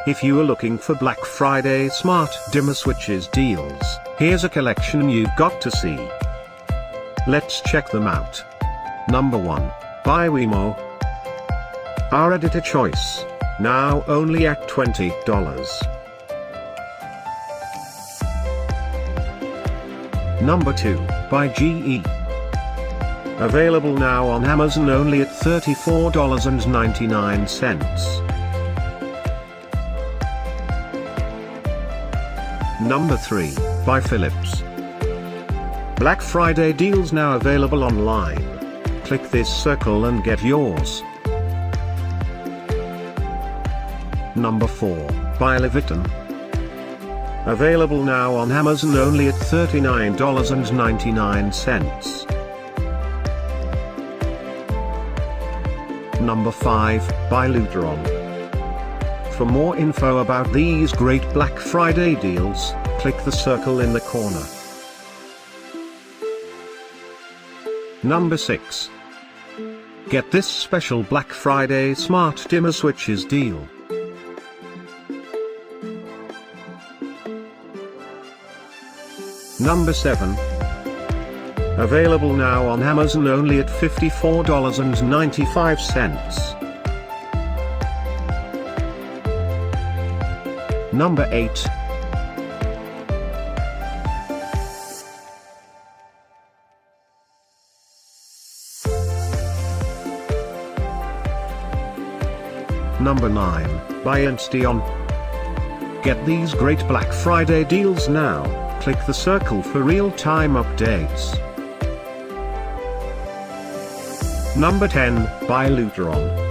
If you are looking for Black Friday smart dimmer switches deals, here's a collection you've got to see. Let's check them out. Number 1. By Wemo. Our editor choice. Now only at $20. Number 2, by GE. Available now on Amazon only at $34.99. Number 3, by Philips. Black Friday deals now available online. Click this circle and get yours. Number 4, by Leviton. Available now on Amazon only at $39.99. Number 5, by Lutron. For more info about these great Black Friday deals, click the circle in the corner. Number 6. Get this special Black Friday smart dimmer switches deal. Number 7. Available now on Amazon only at $54.95. Number 8. Number 9, by Incandescent. Get these great Black Friday deals now. Click the circle for real-time updates. Number 10, by Lutron.